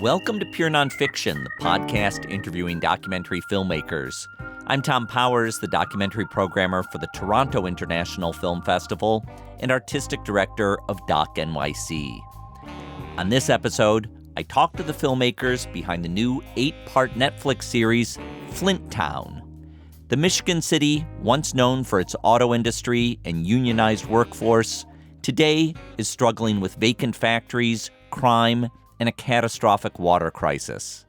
Welcome to Pure Nonfiction, the podcast interviewing documentary filmmakers. I'm Tom Powers, the documentary programmer for the Toronto International Film Festival and artistic director of Doc NYC. On this episode, I talk to the filmmakers behind the new 8-part Netflix series, Flint Town. The Michigan city, once known for its auto industry and unionized workforce, today is struggling with vacant factories, crime, and a catastrophic water crisis.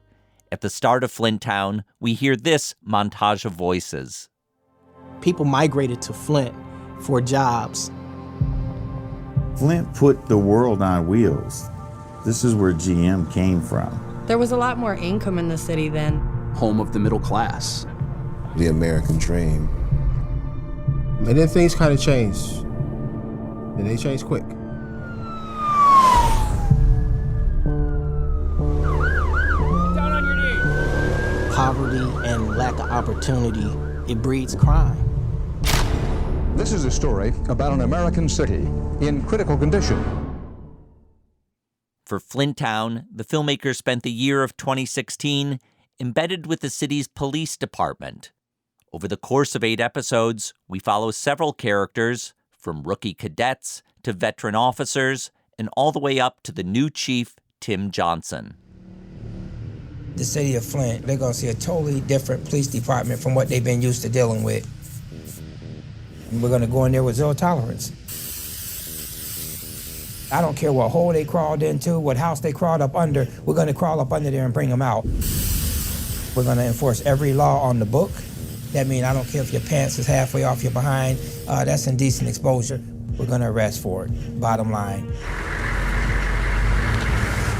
At the start of Flint Town, we hear this montage of voices. People migrated to Flint for jobs. Flint put the world on wheels. This is where GM came from. There was a lot more income in the city then. Home of the middle class. The American dream. And then things kind of changed. And they changed quick. Poverty and lack of opportunity, it breeds crime. This is a story about an American city in critical condition. For Flint Town, the filmmakers spent the year of 2016 embedded with the city's police department. Over the course of 8 episodes, we follow several characters, from rookie cadets to veteran officers, and all the way up to the new chief, Tim Johnson. The city of Flint, they're going to see a totally different police department from what they've been used to dealing with. And we're going to go in there with zero tolerance. I don't care what hole they crawled into, what house they crawled up under, we're going to crawl up under there and bring them out. We're going to enforce every law on the book. That means I don't care if your pants is halfway off your behind, that's indecent exposure. We're going to arrest for it, bottom line.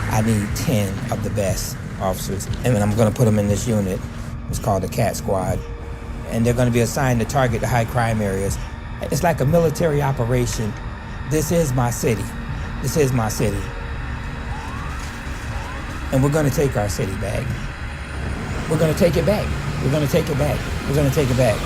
I need 10 of the best officers, and I'm going to put them in this unit. It's called the CAT Squad, and they're going to be assigned to target the high crime areas. It's like a military operation. This is my city. This is my city. And we're going to take our city back. We're going to take it back. We're going to take it back. We're going to take it back.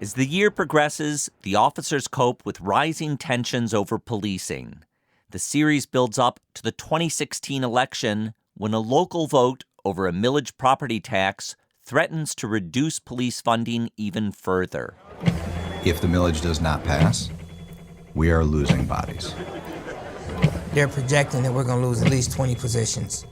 As the year progresses, the officers cope with rising tensions over policing. The series builds up to the 2016 election when a local vote over a millage property tax threatens to reduce police funding even further. If the millage does not pass, we are losing bodies. They're projecting that we're going to lose at least 20 positions.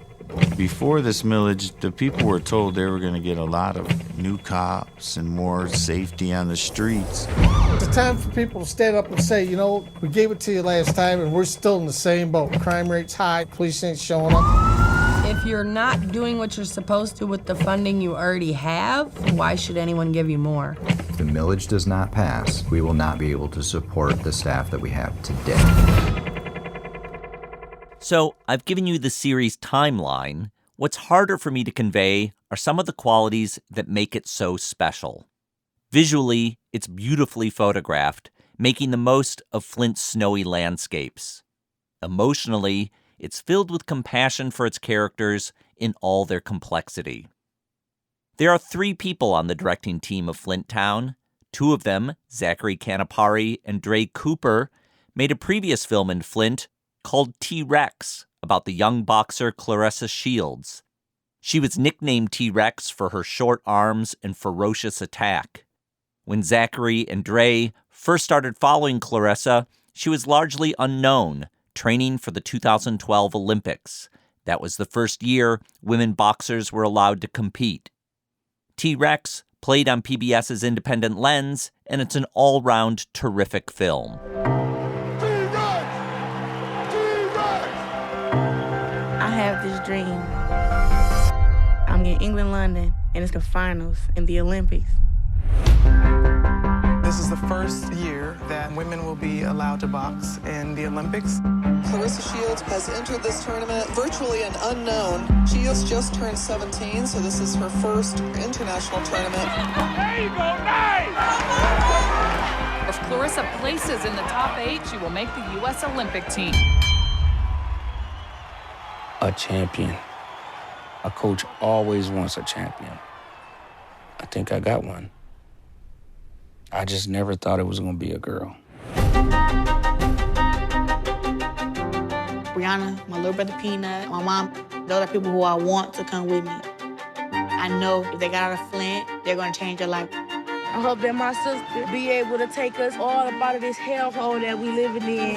Before this millage, the people were told they were going to get a lot of new cops and more safety on the streets. It's time for people to stand up and say, you know, we gave it to you last time and we're still in the same boat. Crime rate's high, police ain't showing up. If you're not doing what you're supposed to with the funding you already have, why should anyone give you more? If the millage does not pass, we will not be able to support the staff that we have today. So, I've given you the series timeline. What's harder for me to convey are some of the qualities that make it so special. Visually, it's beautifully photographed, making the most of Flint's snowy landscapes. Emotionally, it's filled with compassion for its characters in all their complexity. There are 3 people on the directing team of Flint Town. 2 of them, Zachary Canapari and Dre Cooper, made a previous film in Flint called T-Rex, about the young boxer Clarissa Shields. She was nicknamed T-Rex for her short arms and ferocious attack. When Zachary and Dre first started following Clarissa, she was largely unknown, training for the 2012 Olympics. That was the first year women boxers were allowed to compete. T-Rex played on PBS's Independent Lens, and it's an all-round terrific film. I have this dream. I'm in England, London, and it's the finals in the Olympics. This is the first year that women will be allowed to box in the Olympics. Clarissa Shields has entered this tournament virtually an unknown. Shields just turned 17, so this is her first international tournament. There you go, nice! If Clarissa places in the top 8, she will make the U.S. Olympic team. A champion. A coach always wants a champion. I think I got one. I just never thought it was going to be a girl. Brianna, my little brother Peanut, my mom. Those are people who I want to come with me. I know if they got out of Flint, they're gonna change their life. I hope that my sister be able to take us all up out of this hellhole that we living in.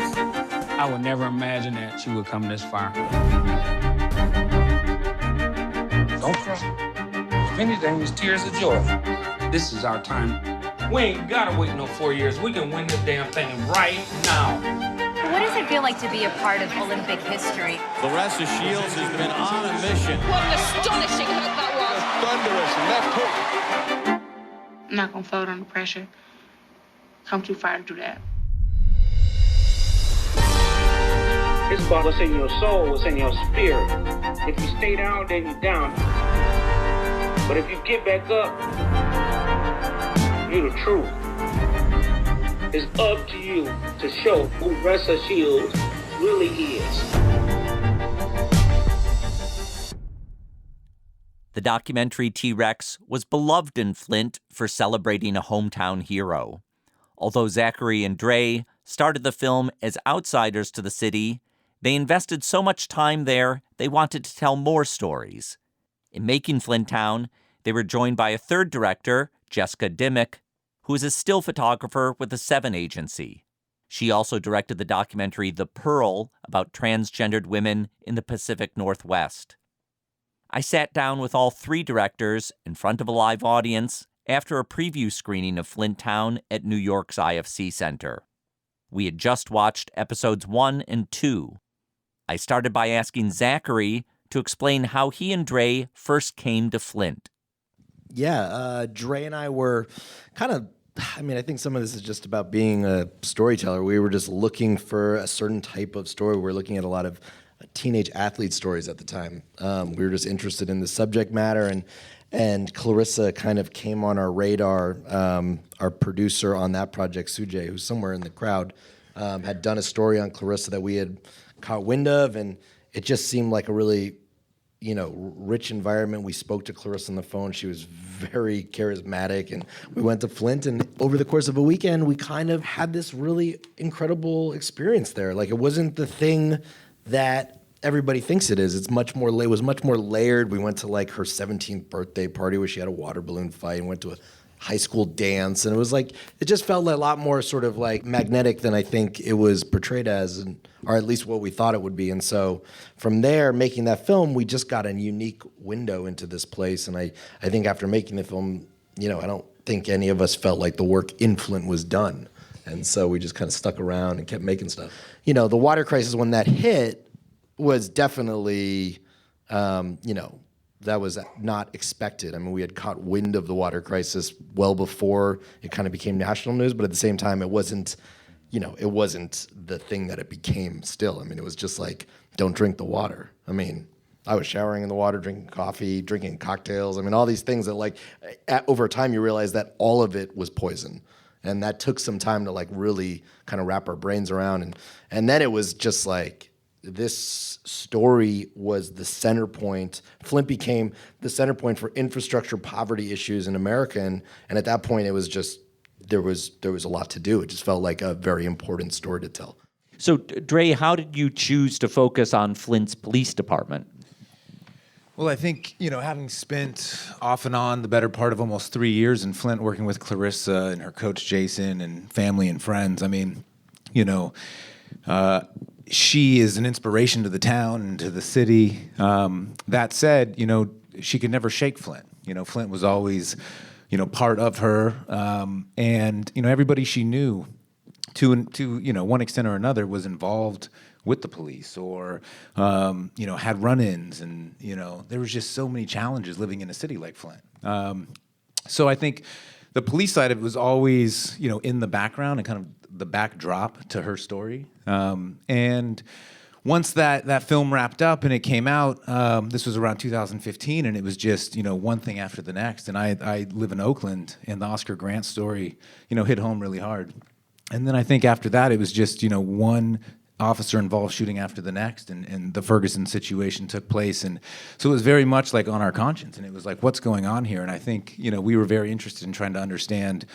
I would never imagine that she would come this far. Don't cry. If anything, it's tears of joy. This is our time. We ain't gotta wait no 4 years. We can win this damn thing right now. What does it feel like to be a part of Olympic history? Clarissa Shields has been on a mission. What an astonishing hook that was. Thunderous left hook. I'm not gonna fold under pressure. I'm too far to do that. It's about what's in your soul, what's in your spirit. If you stay down, then you're down. But if you get back up, you're the truth. It's up to you to show who Clarissa Shields really is. The documentary T-Rex was beloved in Flint for celebrating a hometown hero. Although Zachary and Dre started the film as outsiders to the city, they invested so much time there they wanted to tell more stories. In making Flint Town, they were joined by a third director, Jessica Dimmick, who is a still photographer with the Seven Agency. She also directed the documentary The Pearl about transgendered women in the Pacific Northwest. I sat down with all three directors in front of a live audience after a preview screening of Flint Town at New York's IFC Center. We had just watched episodes 1 and 2. I started by asking Zachary to explain how he and Dre first came to Flint. Yeah, Dre and I were kind of, I think some of this is just about being a storyteller. We were just looking for a certain type of story. We were looking at a lot of teenage athlete stories at the time. We were just interested in the subject matter, and Clarissa kind of came on our radar. Our producer on that project, Sujay, who's somewhere in the crowd, had done a story on Clarissa that we had caught wind of, and it just seemed like a really, rich environment. We spoke to Clarissa on the phone. She was very charismatic, and we went to Flint, and over the course of a weekend, we kind of had this really incredible experience there. Like, it wasn't the thing that everybody thinks it is. It was much more layered. We went to like her 17th birthday party where she had a water balloon fight, and went to a high school dance, and it was like, it just felt like a lot more sort of like magnetic than I think it was portrayed as, or at least what we thought it would be. And so from there, making that film, we just got a unique window into this place. And I think after making the film, I don't think any of us felt like the work in Flint was done. And so we just kind of stuck around and kept making stuff. The water crisis, when that hit, was definitely, that was not expected. We had caught wind of the water crisis well before it kind of became national news, but at the same time, it wasn't the thing that it became still. It was just like, don't drink the water. I was showering in the water, drinking coffee, drinking cocktails. All these things that over time you realize that all of it was poison. And that took some time to really kind of wrap our brains around. And then it was just like, this story was the center point. Flint became the center point for infrastructure poverty issues in America. And at that point, it was just, there was a lot to do. It just felt like a very important story to tell. So, Dre, how did you choose to focus on Flint's police department? Well, I think, having spent off and on the better part of almost 3 years in Flint working with Clarissa and her coach Jason and family and friends, she is an inspiration to the town and to the city. That said, she could never shake Flint. Flint was always, part of her. And everybody she knew to one extent or another was involved with the police or, had run-ins. And, there was just so many challenges living in a city like Flint. So I think the police side of it was always, in the background and kind of the backdrop to her story. And once that film wrapped up and it came out, this was around 2015, and it was just, one thing after the next. And I live in Oakland, and the Oscar Grant story, hit home really hard. And then I think after that, it was just, one officer involved shooting after the next, and the Ferguson situation took place. And so it was very much like on our conscience, and it was like, what's going on here? And I think, we were very interested in trying to understand,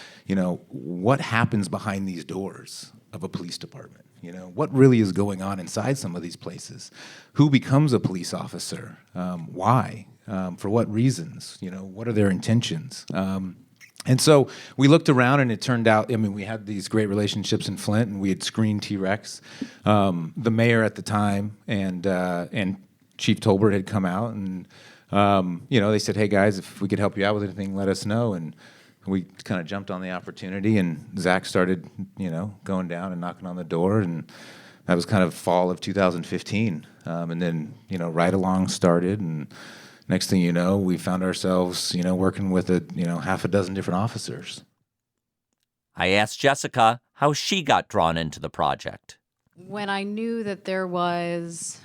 what happens behind these doors. of a police department. What really is going on inside some of these places? Who becomes a police officer? Why? For what reasons? What are their intentions? And so we looked around, and it turned out, we had these great relationships in Flint, and we had screened T-Rex. The mayor at the time and Chief Tolbert had come out, and they said, "Hey guys, if we could help you out with anything, let us know." And we kind of jumped on the opportunity, and Zach started, going down and knocking on the door, and that was kind of fall of 2015. And then, Ride Along started, and next thing you know, we found ourselves, working with half a dozen different officers. I asked Jessica how she got drawn into the project. When I knew that there was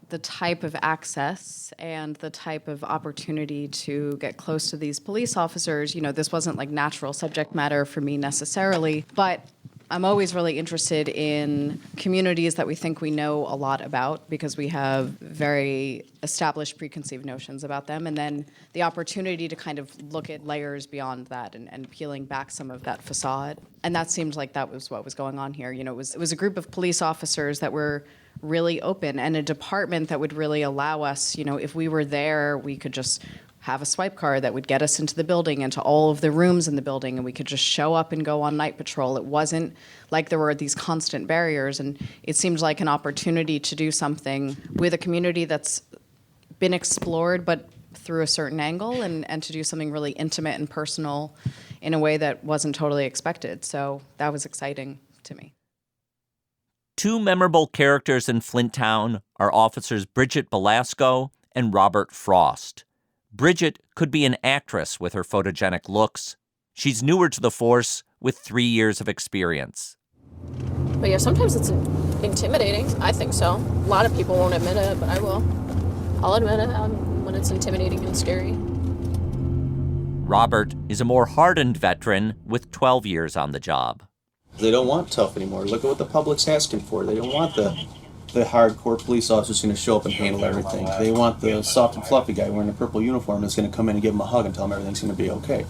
the type of access and the type of opportunity to get close to these police officers, this wasn't like natural subject matter for me necessarily, but I'm always really interested in communities that we think we know a lot about because we have very established preconceived notions about them, and then the opportunity to kind of look at layers beyond that and peeling back some of that facade. And that seemed like that was what was going on here. It was a group of police officers that were really open, and a department that would really allow us, if we were there, we could just have a swipe card that would get us into the building, into all of the rooms in the building, and we could just show up and go on night patrol. It wasn't like there were these constant barriers, and it seemed like an opportunity to do something with a community that's been explored, but through a certain angle, and to do something really intimate and personal in a way that wasn't totally expected. So that was exciting to me. Two memorable characters in Flint Town are officers Bridget Belasco and Robert Frost. Bridget could be an actress with her photogenic looks. She's newer to the force with 3 years of experience. But yeah, sometimes it's intimidating. I think so. A lot of people won't admit it, but I will. I'll admit it when it's intimidating and scary. Robert is a more hardened veteran with 12 years on the job. They don't want tough anymore. Look at what the public's asking for. They don't want the hardcore police officer's going to show up and handle everything. They want the soft and fluffy guy wearing a purple uniform that's going to come in and give them a hug and tell them everything's going to be okay.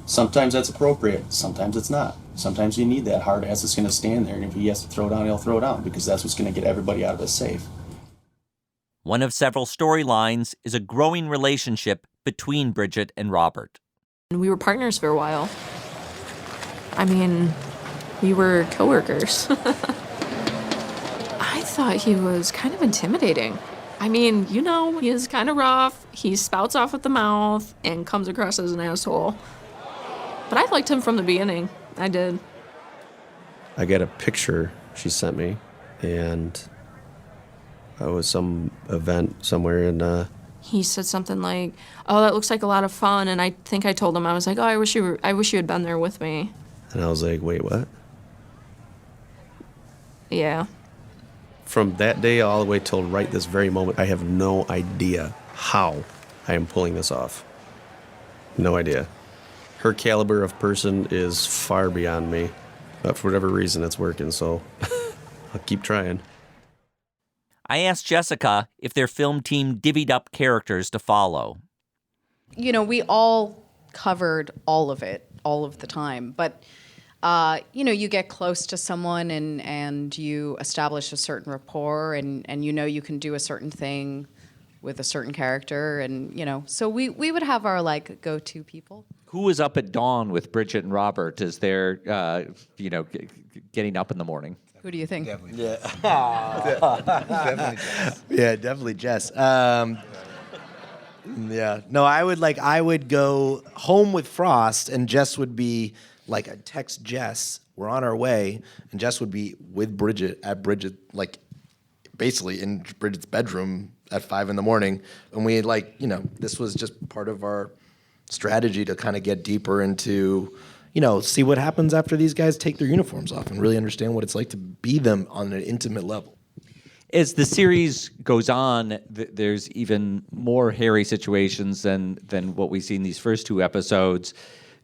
Sometimes that's appropriate. Sometimes it's not. Sometimes you need that hard ass that's going to stand there, and if he has to throw down, he'll throw down because that's what's going to get everybody out of it safe. One of several storylines is a growing relationship between Bridget and Robert. We were partners for a while. We were coworkers. I thought he was kind of intimidating. He is kind of rough. He spouts off at the mouth and comes across as an asshole. But I liked him from the beginning. I did. I got a picture she sent me, and it was some event somewhere in... He said something like, "Oh, that looks like a lot of fun." And I think I told him, I was like, "Oh, I wish you had been there with me." And I was like, wait, what? Yeah. From that day all the way till right this very moment, I have no idea how I am pulling this off. No idea. Her caliber of person is far beyond me. But for whatever reason, it's working, so I'll keep trying. I asked Jessica if their film team divvied up characters to follow. We all covered all of it, all of the time. But, you get close to someone and you establish a certain rapport and you can do a certain thing with a certain character. And, so we would have our, go-to people. Who was up at dawn with Bridget and Robert as they're, getting up in the morning? Who do you think? Definitely Jess. Yeah, definitely Jess. Yeah. No, I would go home with Frost, and Jess would be I'd text Jess, we're on our way, and Jess would be with Bridget basically in Bridget's bedroom at 5 a.m. And we this was just part of our strategy to kind of get deeper into, see what happens after these guys take their uniforms off and really understand what it's like to be them on an intimate level. As the series goes on, there's even more hairy situations than what we see in these first two episodes.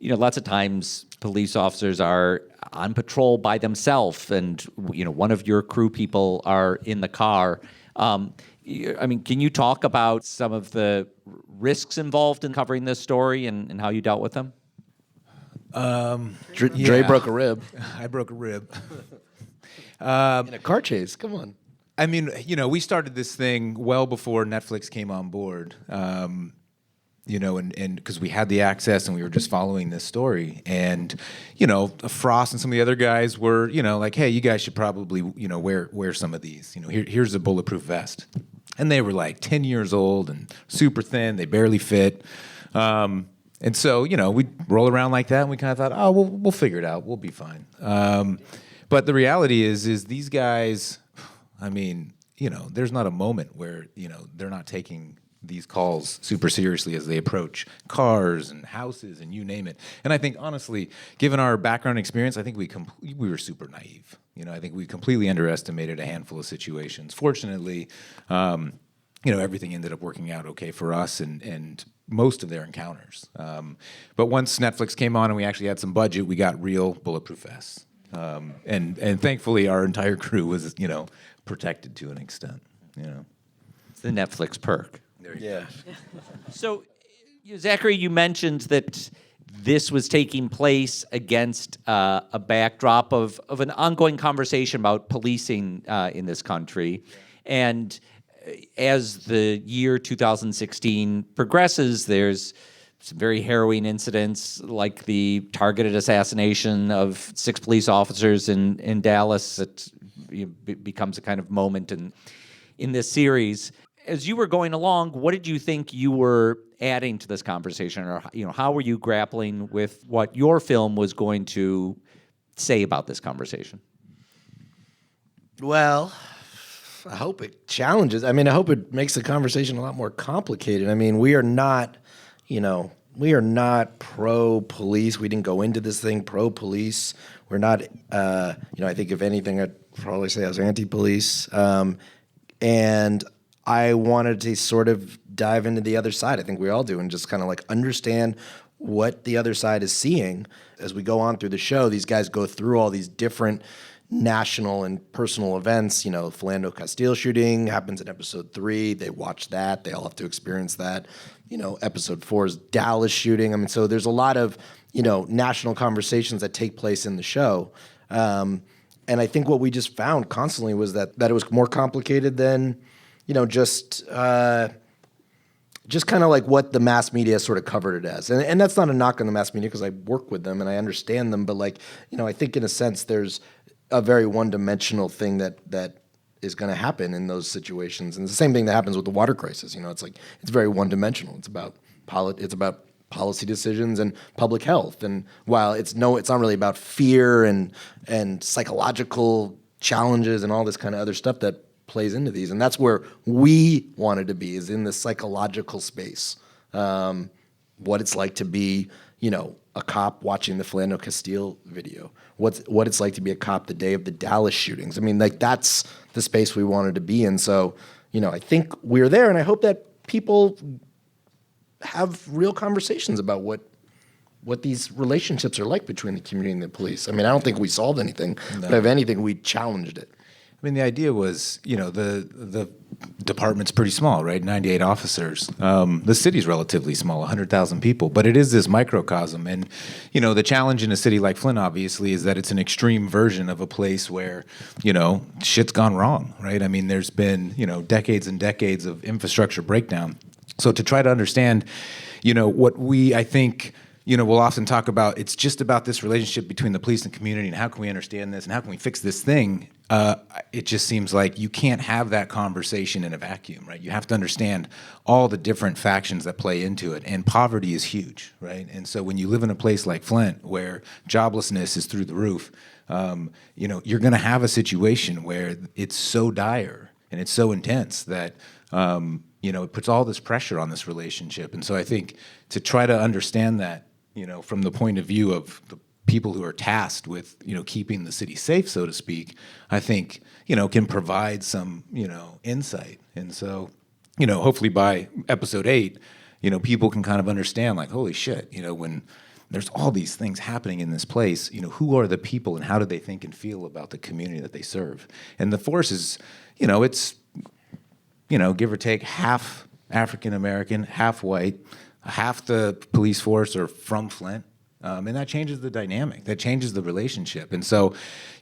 Lots of times police officers are on patrol by themselves, and one of your crew people are in the car. Can you talk about some of the risks involved in covering this story and how you dealt with them? Dre broke a rib. I broke a rib. In a car chase, come on. I mean, we started this thing well before Netflix came on board, and because we had the access and we were just following this story. And, Frost and some of the other guys were, like, hey, you guys should probably, wear some of these. Here's a bulletproof vest. And they were like 10 years old and super thin. They barely fit. And so, we'd roll around like that and we kind of thought, oh, we'll figure it out. We'll be fine. But the reality is these guys, I mean, there's not a moment where, they're not taking these calls super seriously as they approach cars and houses and you name it. And I think, honestly, given our background experience, I think we were super naive. I think we completely underestimated a handful of situations. Fortunately, everything ended up working out okay for us and most of their encounters. But once Netflix came on and we actually had some budget, we got real bulletproof vests. And thankfully, our entire crew was, protected to an extent. It's the Netflix perk. Yeah. So, Zachary, you mentioned that this was taking place against a backdrop of an ongoing conversation about policing in this country. And as the year 2016 progresses, there's some very harrowing incidents like the targeted assassination of 6 police officers in Dallas. That becomes a kind of moment in this series. As you were going along, what did you think you were adding to this conversation, or how were you grappling with what your film was going to say about this conversation? Well, I hope it challenges. I mean, I hope it makes the conversation a lot more complicated. I mean, we are not pro-police. We didn't go into this thing pro-police. We're not, I think if anything, I'd probably say I was anti-police. And I wanted to sort of dive into the other side. I think we all do, and just kind of like understand what the other side is seeing. As we go on through the show, these guys go through all these different national and personal events. Philando Castile shooting happens in episode 3. They watch that. They all have to experience that. Episode 4 is Dallas shooting. I mean, so there's a lot of, national conversations that take place in the show. And I think what we just found constantly was that it was more complicated than, just kind of like what the mass media sort of covered it as. And that's not a knock on the mass media because I work with them and I understand them. But I think in a sense there's a very one-dimensional thing that is going to happen in those situations. And it's the same thing that happens with the water crisis. It's very one-dimensional. It's about policy decisions and public health. And while it's not really about fear and psychological challenges and all this kind of other stuff that plays into these. And that's where we wanted to be, is in the psychological space. What it's like to be, a cop watching the Philando Castile video. What it's like to be a cop the day of the Dallas shootings. I mean, that's the space we wanted to be in. So, I think we're there, and I hope that people have real conversations about what these relationships are like between the community and the police. I mean, I don't think we solved anything, but if anything, we challenged it. I mean, the idea was, the department's pretty small, right? 98 officers. The city's relatively small, 100,000 people, but it is this microcosm. And, the challenge in a city like Flint, obviously, is that it's an extreme version of a place where, shit's gone wrong, right? I mean, there's been, decades and decades of infrastructure breakdown. So to try to understand, what I think, we'll often talk about, it's just about this relationship between the police and community and how can we understand this and how can we fix this thing. It just seems like you can't have that conversation in a vacuum, right? You have to understand all the different factions that play into it, and poverty is huge, right? And so when you live in a place like Flint where joblessness is through the roof, you're going to have a situation where it's so dire and it's so intense that it puts all this pressure on this relationship. And so I think to try to understand that, from the point of view of the people who are tasked with, keeping the city safe, so to speak, I think, can provide some, insight. And so, hopefully by episode 8, people can kind of understand, like, holy shit, when there's all these things happening in this place, who are the people and how do they think and feel about the community that they serve? And the force is, it's, give or take half African American, half white, half the police force are from Flint. And that changes the dynamic, that changes the relationship. And so,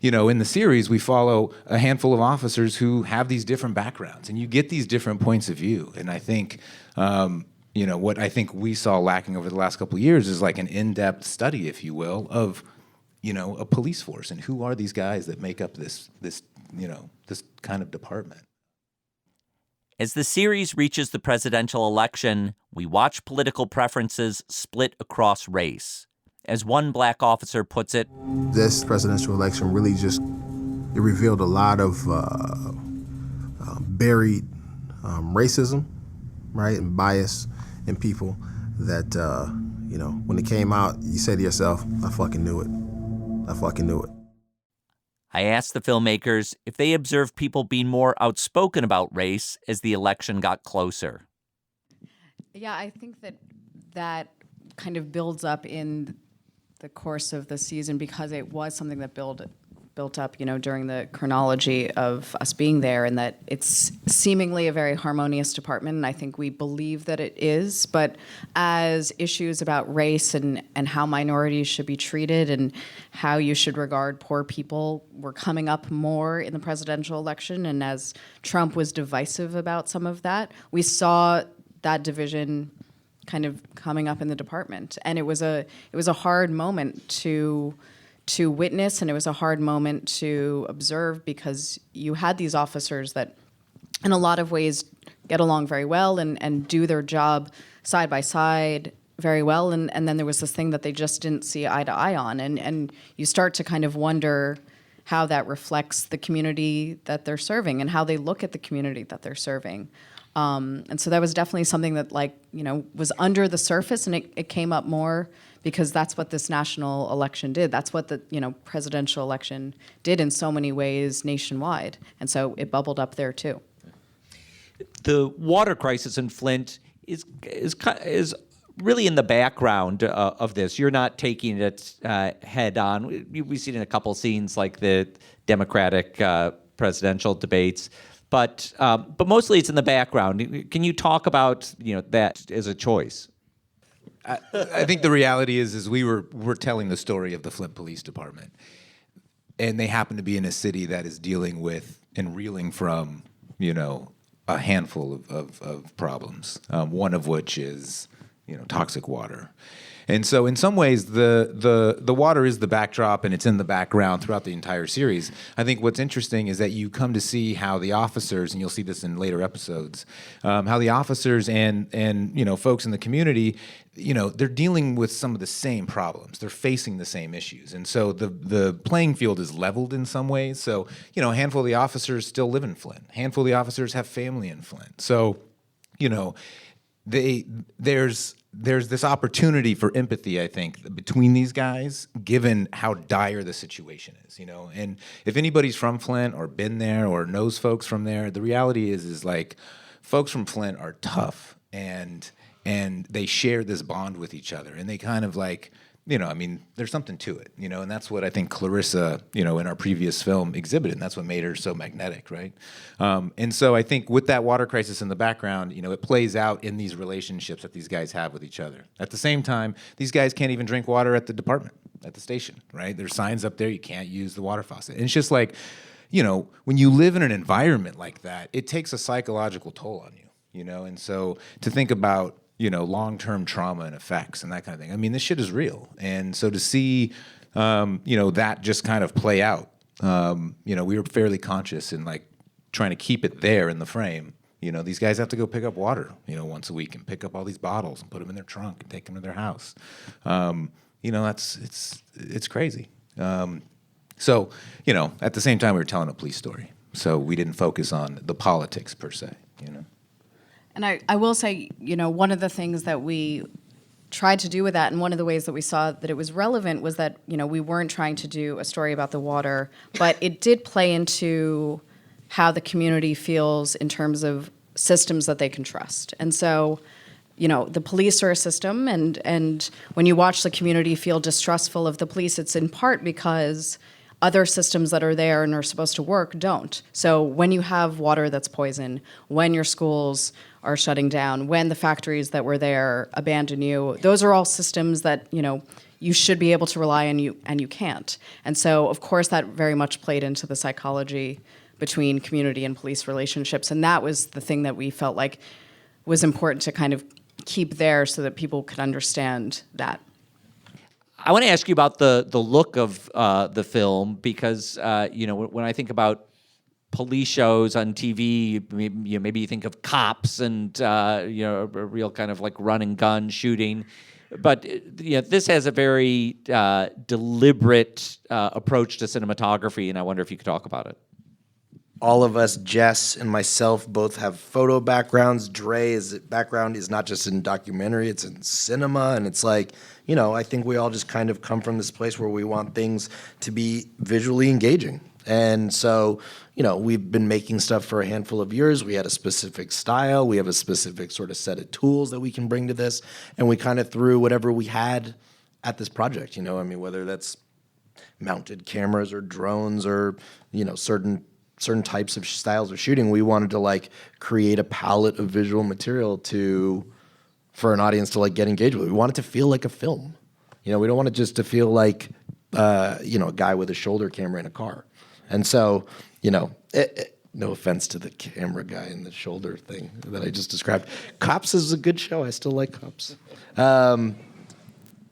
in the series, we follow a handful of officers who have these different backgrounds, and you get these different points of view. And I think, what I think we saw lacking over the last couple of years is like an in-depth study, if you will, of, a police force and who are these guys that make up this kind of department. As the series reaches the presidential election, we watch political preferences split across race. As one black officer puts it, this presidential election really it revealed a lot of buried racism, right, and bias in people that, when it came out, you say to yourself, I fucking knew it. I fucking knew it. I asked the filmmakers if they observed people being more outspoken about race as the election got closer. Yeah, I think that kind of builds up in the course of the season because it was something that built up, during the chronology of us being there, and that it's seemingly a very harmonious department, and I think we believe that it is. But as issues about race and how minorities should be treated and how you should regard poor people were coming up more in the presidential election, and as Trump was divisive about some of that, we saw that division kind of coming up in the department. And it was a hard moment to witness, and it was a hard moment to observe because you had these officers that in a lot of ways get along very well and do their job side by side very well, and then there was this thing that they just didn't see eye to eye on, and you start to kind of wonder how that reflects the community that they're serving and how they look at the community that they're serving. And so that was definitely something that was under the surface, and it came up more because that's what this national election did. That's what the presidential election did in so many ways nationwide. And so it bubbled up there too. The water crisis in Flint is really in the background of this. You're not taking it head on. We've seen in a couple scenes like the Democratic presidential debates. But mostly it's in the background. Can you talk about that as a choice? I think the reality is we're telling the story of the Flint Police Department, and they happen to be in a city that is dealing with and reeling from a handful of problems. One of which is toxic water. And so in some ways, the water is the backdrop, and it's in the background throughout the entire series. I think what's interesting is that you come to see how the officers, and you'll see this in later episodes, how the officers and folks in the community, they're dealing with some of the same problems. They're facing the same issues. And so the playing field is leveled in some ways. So, a handful of the officers still live in Flint. A handful of the officers have family in Flint. So, there's this opportunity for empathy, I think, between these guys, given how dire the situation is, And if anybody's from Flint or been there or knows folks from there, the reality is like folks from Flint are tough and they share this bond with each other, and they kind of like, there's something to it, and that's what I think Clarissa, in our previous film exhibited, and that's what made her so magnetic, right? And so I think with that water crisis in the background, it plays out in these relationships that these guys have with each other. At the same time, these guys can't even drink water at the department, at the station, right? There's signs up there, you can't use the water faucet. And it's just like, when you live in an environment like that, it takes a psychological toll on you, And so to think about, long-term trauma and effects and that kind of thing. I mean, this shit is real. And so to see, that just kind of play out, we were fairly conscious in like trying to keep it there in the frame. These guys have to go pick up water, once a week and pick up all these bottles and put them in their trunk and take them to their house. It's crazy. So, at the same time, we were telling a police story. So we didn't focus on the politics per se, And I will say, one of the things that we tried to do with that, and one of the ways that we saw that it was relevant was that, we weren't trying to do a story about the water, but it did play into how the community feels in terms of systems that they can trust. And so, the police are a system, and when you watch the community feel distrustful of the police, it's in part because other systems that are there and are supposed to work don't. So when you have water that's poisoned, when your schools are shutting down, when the factories that were there abandon you, those are all systems that, you should be able to rely on you, and you can't. And so, of course, that very much played into the psychology between community and police relationships. And that was the thing that we felt like was important to kind of keep there so that people could understand that. I want to ask you about the look of the film because, when I think about police shows on TV, maybe you think of cops and, a real kind of like run and gun shooting. But this has a very deliberate approach to cinematography, and I wonder if you could talk about it. All of us, Jess and myself, both have photo backgrounds. Dre's background is not just in documentary, it's in cinema. And it's like, I think we all just kind of come from this place where we want things to be visually engaging. And so, we've been making stuff for a handful of years. We had a specific style. We have a specific sort of set of tools that we can bring to this. And we kind of threw whatever we had at this project, whether that's mounted cameras or drones or, certain types of styles of shooting. We wanted to like create a palette of visual material for an audience to like get engaged with. We want it to feel like a film. We don't want it just to feel like, a guy with a shoulder camera in a car. And so, no offense to the camera guy and the shoulder thing that I just described. Cops is a good show. I still like Cops. I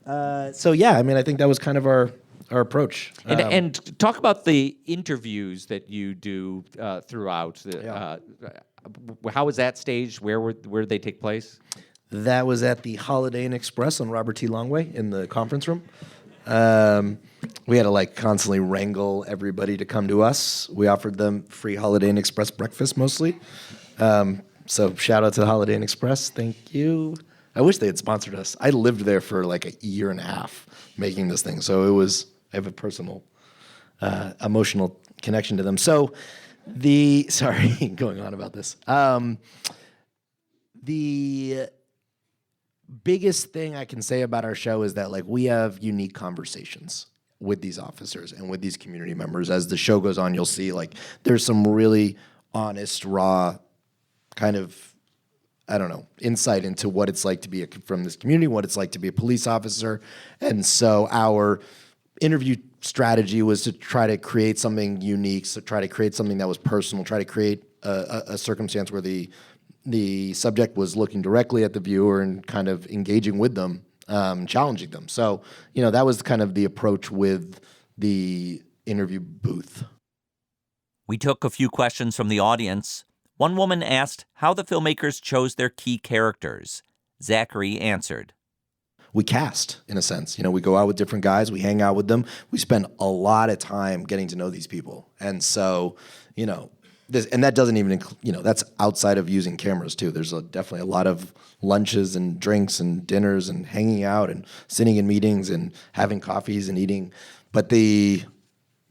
think that was kind of our approach. And talk about the interviews that you do throughout. How was that staged? Where did they take place? That was at the Holiday Inn Express on Robert T. Longway in the conference room. We had to like constantly wrangle everybody to come to us. We offered them free Holiday Inn Express breakfast mostly. So shout out to the Holiday Inn Express. Thank you. I wish they had sponsored us. I lived there for like a year and a half making this thing. So I have a personal, emotional connection to them. So going on about this. The biggest thing I can say about our show is that like we have unique conversations with these officers and with these community members. As the show goes on, you'll see like there's some really honest, raw kind of, insight into what it's like to be from this community, what it's like to be a police officer. And so our interview strategy was to try to create something unique, so try to create something that was personal, try to create a circumstance where the subject was looking directly at the viewer and kind of engaging with them, challenging them. So, that was kind of the approach with the interview booth. We took a few questions from the audience. One woman asked how the filmmakers chose their key characters. Zachary answered. We cast, in a sense. We go out with different guys, we hang out with them, we spend a lot of time getting to know these people. And so, and that doesn't even include, that's outside of using cameras too. There's definitely a lot of lunches and drinks and dinners and hanging out and sitting in meetings and having coffees and eating. But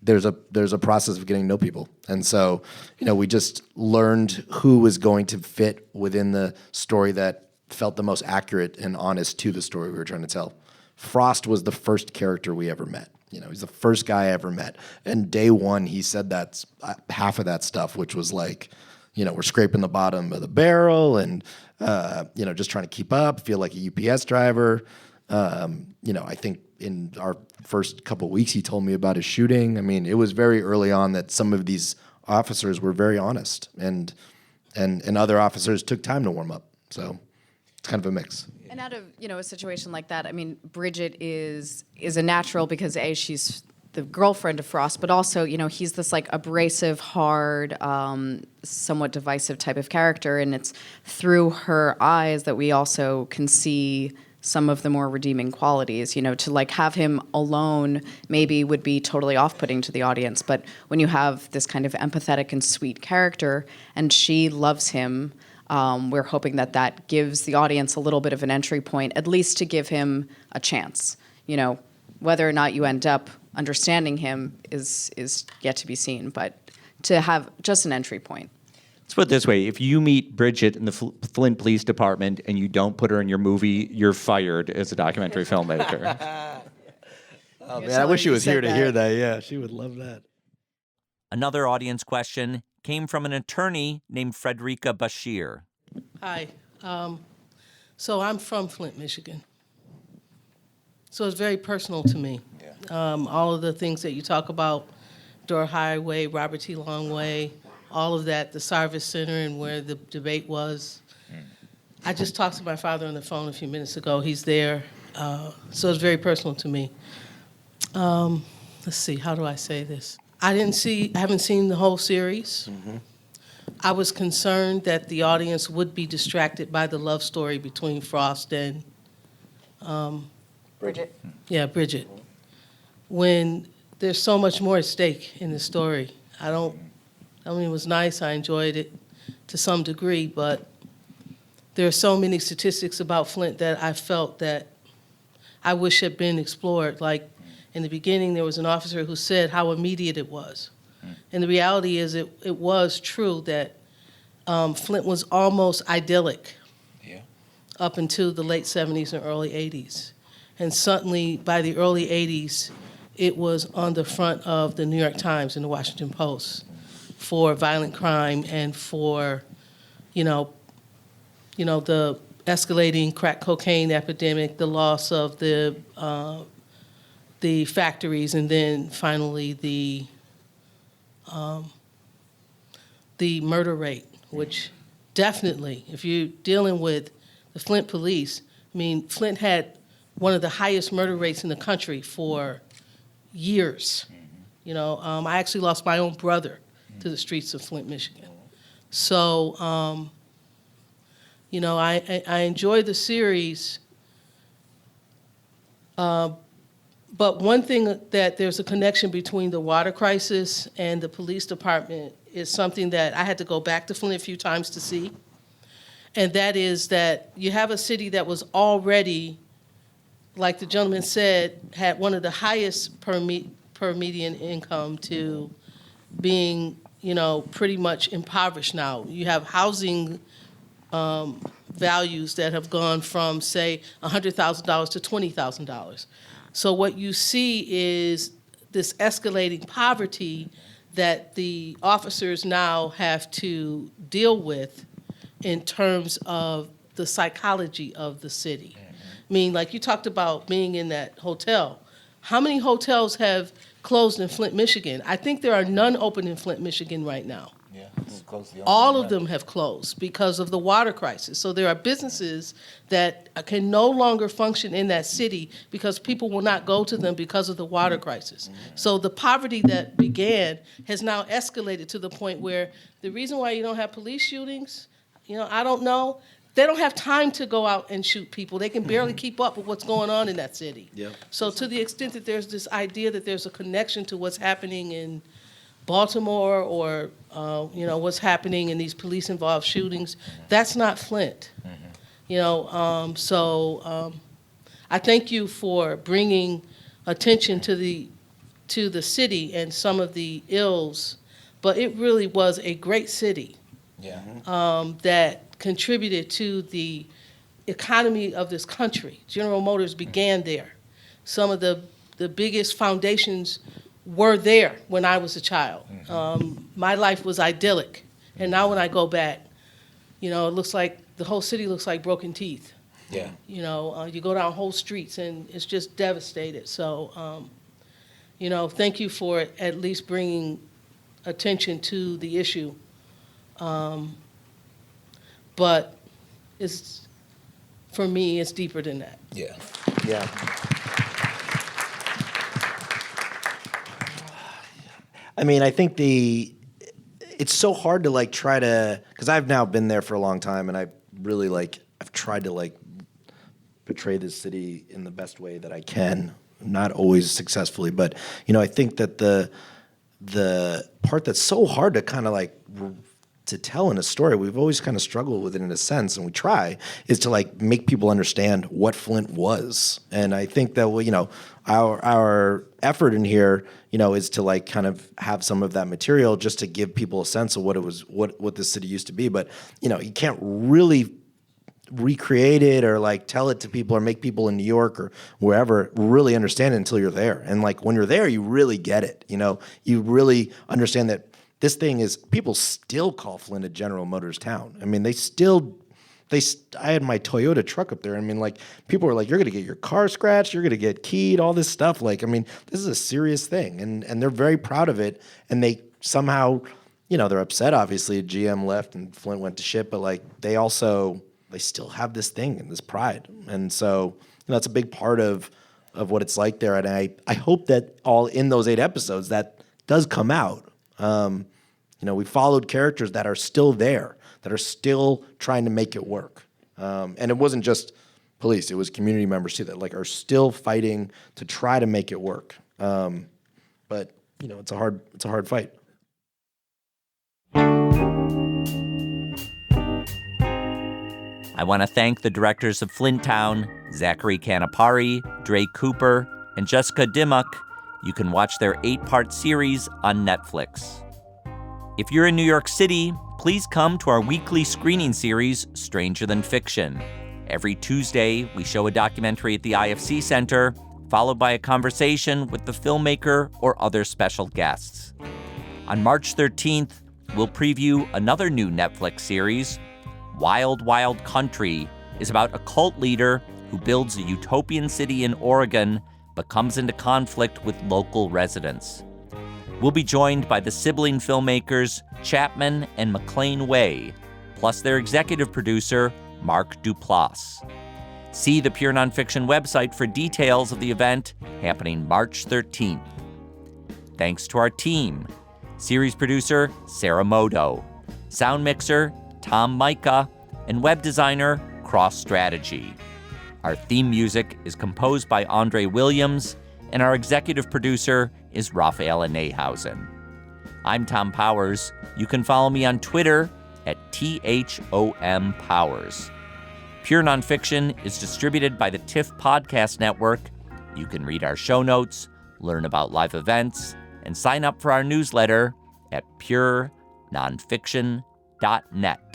there's a process of getting to know people. And so, we just learned who was going to fit within the story that felt the most accurate and honest to the story we were trying to tell. Frost was the first character we ever met. He's the first guy I ever met. And day one, he said that half of that stuff, which was like, we're scraping the bottom of the barrel and, just trying to keep up, feel like a UPS driver. I think in our first couple of weeks, he told me about his shooting. It was very early on that some of these officers were very honest and other officers took time to warm up. So it's kind of a mix. And out of, a situation like that, Bridget is a natural because she's the girlfriend of Frost, but also, he's this like abrasive, hard, somewhat divisive type of character. And it's through her eyes that we also can see some of the more redeeming qualities. To like have him alone maybe would be totally off-putting to the audience. But when you have this kind of empathetic and sweet character and she loves him, we're hoping that gives the audience a little bit of an entry point, at least to give him a chance. Whether or not you end up understanding him is yet to be seen, but to have just an entry point. Let's put it this way. If you meet Bridget in the Flint Police Department and you don't put her in your movie, you're fired as a documentary filmmaker. Oh, man, I wish she was here to hear that. Yeah, she would love that. Another audience question came from an attorney named Frederica Bashir. Hi. So I'm from Flint, Michigan. So it's very personal to me. All of the things that you talk about, Door Highway, Robert T. Long Way, all of that, the Sarvis Center and where the debate was. I just talked to my father on the phone a few minutes ago. He's there. So it's very personal to me. Let's see, how do I say this? I haven't seen the whole series. I was concerned that the audience would be distracted by the love story between Frost and Bridget. Yeah, Bridget. When there's so much more at stake in the story. I mean, it was nice, I enjoyed it to some degree, but there are so many statistics about Flint that I felt that I wish had been explored. Like in the beginning, there was an officer who said how immediate it was. And the reality is it was true that Flint was almost idyllic up until the late 70s and early 80s. And suddenly, by the early 80s, it was on the front of the New York Times and the Washington Post for violent crime and for, the escalating crack cocaine epidemic, the loss of the factories, and then finally the murder rate, which definitely, if you're dealing with the Flint police, I mean, Flint had one of the highest murder rates in the country for years. I actually lost my own brother to the streets of Flint, Michigan. So, I enjoy the series. But one thing that there's a connection between the water crisis and the police department is something that I had to go back to Flint a few times to see. And that is that you have a city that was already, like the gentleman said, had one of the highest per median income to being, pretty much impoverished now. You have housing values that have gone from, say, $100,000 to $20,000. So what you see is this escalating poverty that the officers now have to deal with in terms of the psychology of the city. I mean, like you talked about being in that hotel. How many hotels have closed in Flint, Michigan? I think there are none open in Flint, Michigan right now. All of them have closed because of the water crisis. So there are businesses that can no longer function in that city because people will not go to them because of the water crisis. So the poverty that began has now escalated to the point where the reason why you don't have police shootings, I don't know. They don't have time to go out and shoot people. They can barely keep up with what's going on in that city. So to the extent that there's this idea that there's a connection to what's happening in Baltimore or what's happening in these police-involved shootings, that's not Flint. I thank you for bringing attention to the city and some of the ills, but it really was a great city that contributed to the economy of this country. General Motors began there. Some of the biggest foundations were there when I was a child. My life was idyllic. And now when I go back, it looks like the whole city looks like broken teeth. You go down whole streets and it's just devastated. So, thank you for at least bringing attention to the issue. But for me, it's deeper than that. Yeah. I mean, I think it's so hard to try to, because I've now been there for a long time and I really I've tried to portray this city in the best way that I can, not always successfully, but I think that the part that's so hard to kind of to tell in a story, we've always kind of struggled with it in a sense, and we try, is to make people understand what Flint was. And I think that our effort in here, is to kind of have some of that material just to give people a sense of what it was, what this city used to be. But you can't really recreate it or tell it to people or make people in New York or wherever really understand it until you're there. And when you're there, you really get it. You really understand that this thing is, people still call Flint a General Motors town. I mean, they still I had my Toyota truck up there. I mean, like, people were like, you're going to get your car scratched, you're going to get keyed, all this stuff. Like, I mean, this is a serious thing. And they're very proud of it. And they somehow, they're upset, obviously. GM left and Flint went to shit, but like, they still have this thing and this pride. And so, that's a big part of what it's like there. And I hope that all in those 8 episodes, that does come out. We followed characters that are still there, that are still trying to make it work. And it wasn't just police, it was community members too, that like are still fighting to try to make it work. But it's a hard fight. I want to thank the directors of Flint Town, Zachary Canapari, Dre Cooper, and Jessica Dimmock. You can watch their 8-part series on Netflix. If you're in New York City, please come to our weekly screening series, Stranger Than Fiction. Every Tuesday, we show a documentary at the IFC Center, followed by a conversation with the filmmaker or other special guests. On March 13th, we'll preview another new Netflix series. Wild Wild Country is about a cult leader who builds a utopian city in Oregon but comes into conflict with local residents. We'll be joined by the sibling filmmakers Chapman and McLean Way, plus their executive producer, Mark Duplass. See the Pure Nonfiction website for details of the event happening March 13th. Thanks to our team, series producer Sarah Modo, sound mixer Tom Micah, and web designer Cross Strategy. Our theme music is composed by Andre Williams, and our executive producer is Rafaela Nehausen. I'm Tom Powers. You can follow me on Twitter at THOM Powers. Pure Nonfiction is distributed by the TIFF Podcast Network. You can read our show notes, learn about live events, and sign up for our newsletter at purenonfiction.net.